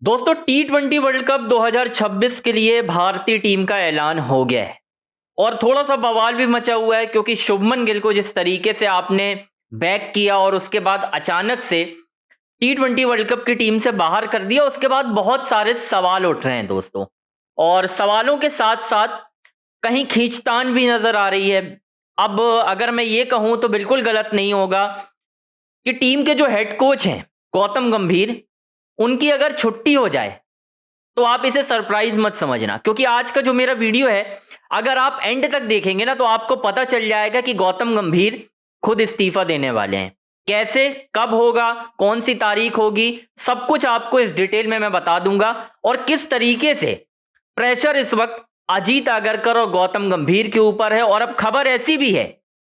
दोस्तों T20 world cup 2026 के लिए भारतीय टीम का ऐलान हो गया है और थोड़ा सा बवाल भी मचा हुआ है क्योंकि शुभमन गिल को जिस तरीके से आपने बैक किया और उसके बाद अचानक से T20 वर्ल्ड कप की टीम से बाहर कर दिया, उसके बाद बहुत सारे सवाल उठ रहे हैं दोस्तों। और सवालों के साथ साथ कहीं खींचतान भी नजर आ रही है। अब अगर मैं ये कहूं तो बिल्कुल गलत नहीं होगा कि टीम के जो हेड कोच हैं गौतम गंभीर, उनकी अगर छुट्टी हो जाए तो आप इसे सरप्राइज मत समझना, क्योंकि आज का जो मेरा वीडियो है अगर आप एंड तक देखेंगे ना तो आपको पता चल जाएगा कि गौतम गंभीर खुद इस्तीफा देने वाले हैं। कैसे, कब होगा, कौन सी तारीख होगी, सब कुछ आपको इस डिटेल में मैं बता दूंगा। और किस तरीके से प्रेशर इस वक्त अजीत आगरकर और गौतम गंभीर के ऊपर है। और अब खबर ऐसी भी है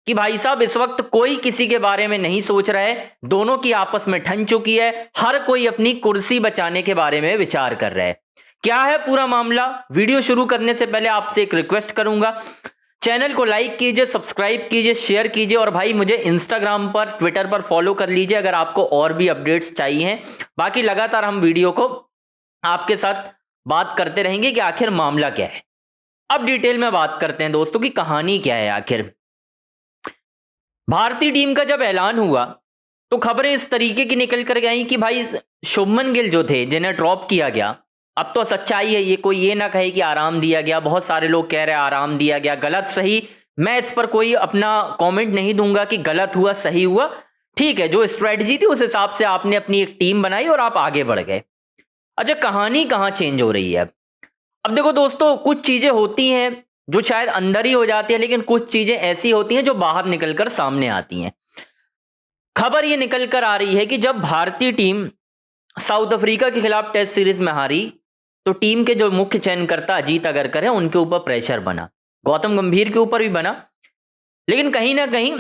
कि भाई साहब इस वक्त कोई किसी के बारे में नहीं सोच रहा है, दोनों की आपस में ठन चुकी है, हर कोई अपनी कुर्सी बचाने के बारे में विचार कर रहा है। क्या है पूरा मामला, वीडियो शुरू करने से पहले आपसे एक रिक्वेस्ट करूंगा, चैनल को लाइक कीजिए, सब्सक्राइब कीजिए, शेयर कीजिए और भाई मुझे इंस्टाग्राम पर, ट्विटर पर फॉलो कर लीजिए अगर आपको और भी अपडेट्स चाहिए हैं। बाकी लगातार हम वीडियो को आपके साथ बात करते रहेंगे कि आखिर मामला क्या है। अब डिटेल में बात करते हैं दोस्तों कि कहानी क्या है। आखिर भारतीय टीम का जब ऐलान हुआ तो खबरें इस तरीके की निकल कर गई कि भाई शुभमन गिल जो थे जिन्हें ड्रॉप किया गया, अब तो सच्चाई है, ये कोई ये ना कहे कि आराम दिया गया। बहुत सारे लोग कह रहे हैं आराम दिया गया, गलत सही मैं इस पर कोई अपना कमेंट नहीं दूंगा कि गलत हुआ सही हुआ। ठीक है, जो स्ट्रेटजी थी उस हिसाब से आपने अपनी एक टीम बनाई और आप आगे बढ़ गए। अच्छा, कहानी कहां चेंज हो रही है। अब देखो दोस्तों, कुछ चीजें होती हैं जो शायद अंदर ही हो जाती है, लेकिन कुछ चीजें ऐसी होती हैं जो बाहर निकलकर सामने आती हैं। खबर ये निकल कर आ रही है कि जब भारतीय टीम साउथ अफ्रीका के खिलाफ टेस्ट सीरीज में हारी तो टीम के जो मुख्य चयनकर्ता अजीत अगरकर है उनके ऊपर प्रेशर बना, गौतम गंभीर के ऊपर भी बना, लेकिन कहीं ना कहीं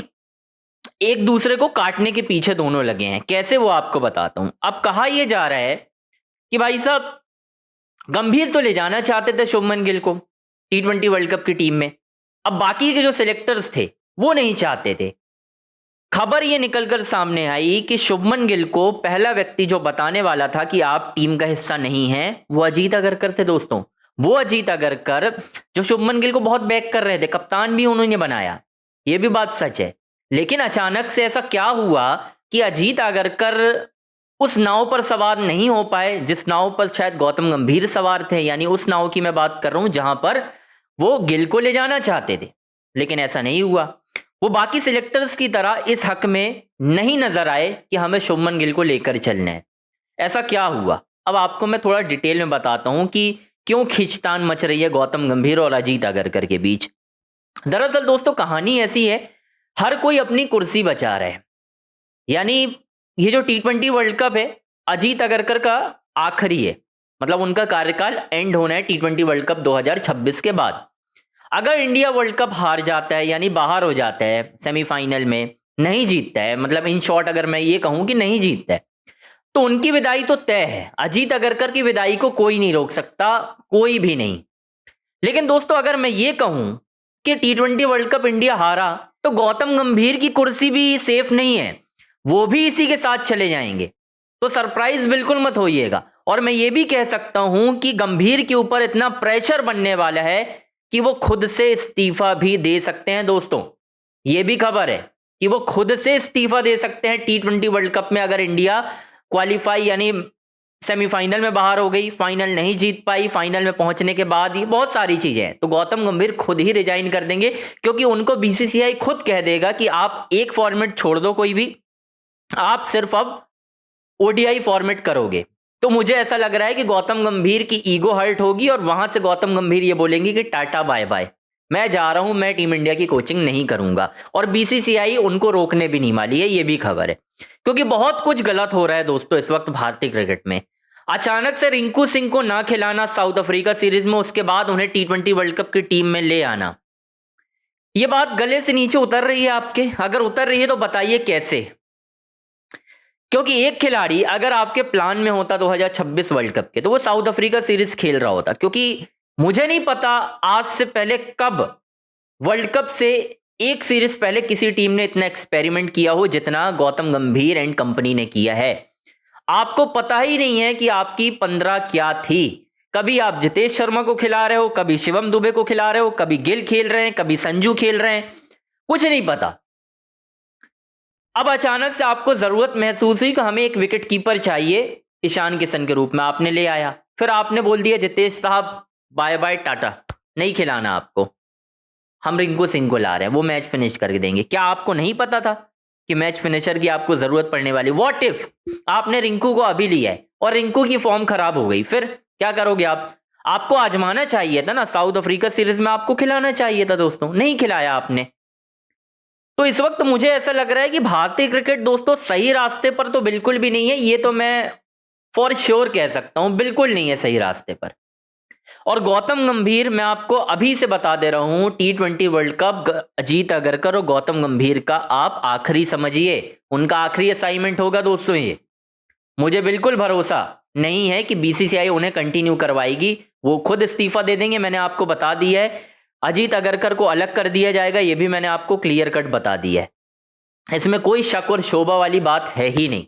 एक दूसरे को काटने के पीछे दोनों लगे हैं। कैसे, वो आपको बताता हूं। अब कहा यह जा रहा है कि भाई साहब गंभीर तो ले जाना चाहते थे शुभमन गिल को T20 वर्ल्ड कप की टीम में, अब बाकी के जो सिलेक्टर्स थे वो नहीं चाहते थे। खबर ये निकलकर सामने आई कि शुभमन गिल को पहला व्यक्ति जो बताने वाला था कि आप टीम का हिस्सा नहीं हैं वो अजीत अगरकर थे दोस्तों। वो अजीत अगरकर जो शुभमन गिल को बहुत बैक कर रहे थे, कप्तान भी उन्होंने बनाया, ये भी बात सच है। लेकिन अचानक से ऐसा क्या हुआ कि अजीत अगरकर उस नाव पर सवार नहीं हो पाए जिस नाव पर शायद गौतम गंभीर सवार थे। यानी उस नाव की मैं बात कर रहा हूं जहां पर वो गिल को ले जाना चाहते थे, लेकिन ऐसा नहीं हुआ। वो बाकी सिलेक्टर्स की तरह इस हक में नहीं नजर आए कि हमें शुभमन गिल को लेकर चलना है। ऐसा क्या हुआ, अब आपको मैं थोड़ा डिटेल में बताता हूं कि क्यों खींचतान मच रही है गौतम गंभीर और अजीत अगरकर के बीच। दरअसल दोस्तों कहानी ऐसी है, हर कोई अपनी कुर्सी बचा रहा है। यानी ये जो T20 वर्ल्ड कप है अजीत अगरकर का आखिरी है, मतलब उनका कार्यकाल एंड होना है T20 वर्ल्ड कप 2026 के बाद। अगर इंडिया वर्ल्ड कप हार जाता है, यानी बाहर हो जाता है, सेमीफाइनल में नहीं जीतता है, मतलब इन शॉर्ट अगर मैं ये कहूं कि नहीं जीतता है, तो उनकी विदाई तो तय है। अजीत अगरकर की विदाई को कोई नहीं रोक सकता, कोई भी नहीं। लेकिन दोस्तों अगर मैं ये कहूं कि T20 वर्ल्ड कप इंडिया हारा तो गौतम गंभीर की कुर्सी भी सेफ नहीं है, वो भी इसी के साथ चले जाएंगे, तो सरप्राइज बिल्कुल मत होइएगा। और मैं ये भी कह सकता हूं कि गंभीर के ऊपर इतना प्रेशर बनने वाला है कि वो खुद से इस्तीफा भी दे सकते हैं दोस्तों। ये भी खबर है कि वो खुद से इस्तीफा दे सकते हैं T20 वर्ल्ड कप में अगर इंडिया क्वालिफाई यानी सेमीफाइनल में बाहर हो गई, फाइनल नहीं जीत पाई, फाइनल में पहुंचने के बाद ही बहुत सारी चीजें हैं, तो गौतम गंभीर खुद ही रिजाइन कर देंगे, क्योंकि उनको BCCI खुद कह देगा कि आप एक फॉर्मेट छोड़ दो कोई भी, आप सिर्फ अब ODI फॉर्मेट करोगे। तो मुझे ऐसा लग रहा है कि गौतम गंभीर की ईगो हर्ट होगी और वहां से गौतम गंभीर ये बोलेंगे कि टाटा बाय बाय, मैं जा रहा हूं, मैं टीम इंडिया की कोचिंग नहीं करूंगा। और BCCI उनको रोकने भी नहीं वाली है, ये भी खबर है। क्योंकि बहुत कुछ गलत हो रहा है दोस्तों इस वक्त भारतीय क्रिकेट में। अचानक से रिंकू सिंह को ना खिलाना साउथ अफ्रीका सीरीज में, उसके बाद उन्हें T20 वर्ल्ड कप की टीम में ले आना, ये बात गले से नीचे उतर रही है आपके? अगर उतर रही है तो बताइए कैसे। क्योंकि एक खिलाड़ी अगर आपके प्लान में होता 2026 वर्ल्ड कप के, तो वो साउथ अफ्रीका सीरीज खेल रहा होता। क्योंकि मुझे नहीं पता आज से पहले कब वर्ल्ड कप से एक सीरीज पहले किसी टीम ने इतना एक्सपेरिमेंट किया हो जितना गौतम गंभीर एंड कंपनी ने किया है। आपको पता ही नहीं है कि आपकी 15 क्या थी। कभी आप जितेश शर्मा को खिला रहे हो, कभी शिवम दुबे को खिला रहे हो, कभी गिल खेल रहे हैं, कभी संजू खेल रहे हैं, कुछ नहीं पता। अब अचानक से आपको जरूरत महसूस हुई कि हमें एक विकेट कीपर चाहिए, ईशान किशन के रूप में आपने ले आया। फिर आपने बोल दिया जितेश साहब बाय बाय टाटा, नहीं खिलाना आपको, हम रिंकू सिंह को ला रहे हैं, वो मैच फिनिश करके देंगे। क्या आपको नहीं पता था कि मैच फिनिशर की आपको जरूरत पड़ने वाली? व्हाट इफ आपने रिंकू को अभी लिया है और रिंकू की फॉर्म खराब हो गई, फिर क्या करोगे आप? आपको आजमाना चाहिए था ना, साउथ अफ्रीका सीरीज में आपको खिलाना चाहिए था दोस्तों, नहीं खिलाया आपने। तो इस वक्त मुझे ऐसा लग रहा है कि भारतीय क्रिकेट दोस्तों सही रास्ते पर तो बिल्कुल भी नहीं है, ये तो मैं फॉर श्योर कह सकता हूं, बिल्कुल नहीं है सही रास्ते पर। और गौतम गंभीर, मैं आपको अभी से बता दे रहा हूं, T20 world cup Ajit Agarkar और गौतम गंभीर का आप आखिरी समझिए, उनका आखिरी असाइनमेंट होगा दोस्तों ये। मुझे बिल्कुल भरोसा नहीं है कि बीसीसीआई उन्हें कंटिन्यू करवाएगी, वो खुद इस्तीफा दे देंगे, मैंने आपको बता दिया है। अजीत अगरकर को अलग कर दिया जाएगा, ये भी मैंने आपको क्लियर कट बता दिया है, इसमें कोई शक और शोभा वाली बात है ही नहीं,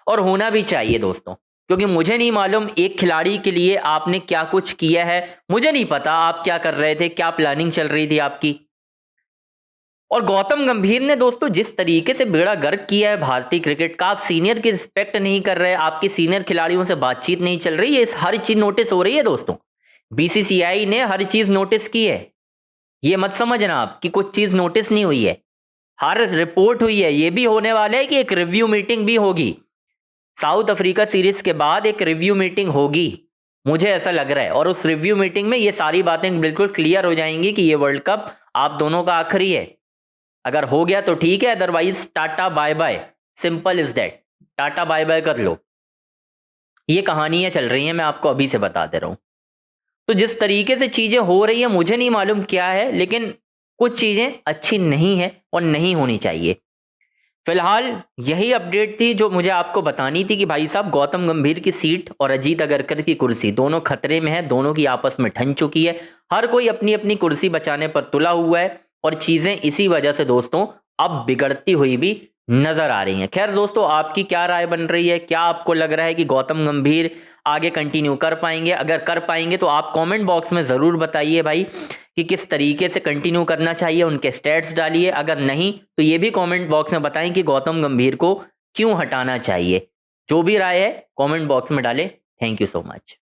और होना भी चाहिए दोस्तों। क्योंकि मुझे नहीं मालूम एक खिलाड़ी के लिए आपने क्या कुछ किया है, मुझे नहीं पता आप क्या कर रहे थे, क्या प्लानिंग चल रही थी आपकी। और गौतम गंभीर ने दोस्तों जिस तरीके से बेड़ा गर्क किया है भारतीय क्रिकेट का, आप सीनियर की रिस्पेक्ट नहीं कर रहे, आपके सीनियर खिलाड़ियों से बातचीत नहीं चल रही है, हर चीज नोटिस हो रही है दोस्तों। बीसीसीआई ने हर चीज नोटिस की है, ये मत समझना आप कि कुछ चीज नोटिस नहीं हुई है, हर रिपोर्ट हुई है। ये भी होने वाला है कि एक रिव्यू मीटिंग भी होगी, साउथ अफ्रीका सीरीज के बाद एक रिव्यू मीटिंग होगी, मुझे ऐसा लग रहा है। और उस रिव्यू मीटिंग में ये सारी बातें बिल्कुल क्लियर हो जाएंगी कि ये वर्ल्ड कप आप दोनों का आखिरी है। अगर हो गया तो ठीक है, otherwise tata bye bye, simple is that, tata bye bye कर लो। ये कहानियां चल रही हैं, मैं आपको अभी से बता दे रहा हूं। तो जिस तरीके से चीजें हो रही है, मुझे नहीं मालूम क्या है, लेकिन कुछ चीजें अच्छी नहीं है और नहीं होनी चाहिए। फिलहाल यही अपडेट थी जो मुझे आपको बतानी थी कि भाई साहब गौतम गंभीर की सीट और अजीत अगरकर की कुर्सी दोनों खतरे में है, दोनों की आपस में ठन चुकी है, हर कोई अपनी अपनी कुर्सी बचाने पर तुला हुआ है, और चीजें इसी वजह से दोस्तों अब बिगड़ती हुई भी नजर आ रही हैं। खैर दोस्तों, आपकी क्या राय बन रही है? क्या आपको लग रहा है कि गौतम गंभीर आगे कंटिन्यू कर पाएंगे? अगर कर पाएंगे तो आप कमेंट बॉक्स में ज़रूर बताइए भाई कि किस तरीके से कंटिन्यू करना चाहिए, उनके स्टैट्स डालिए। अगर नहीं तो ये भी कमेंट बॉक्स में बताएं कि गौतम गंभीर को क्यों हटाना चाहिए। जो भी राय है कमेंट बॉक्स में डालें। Thank you so much.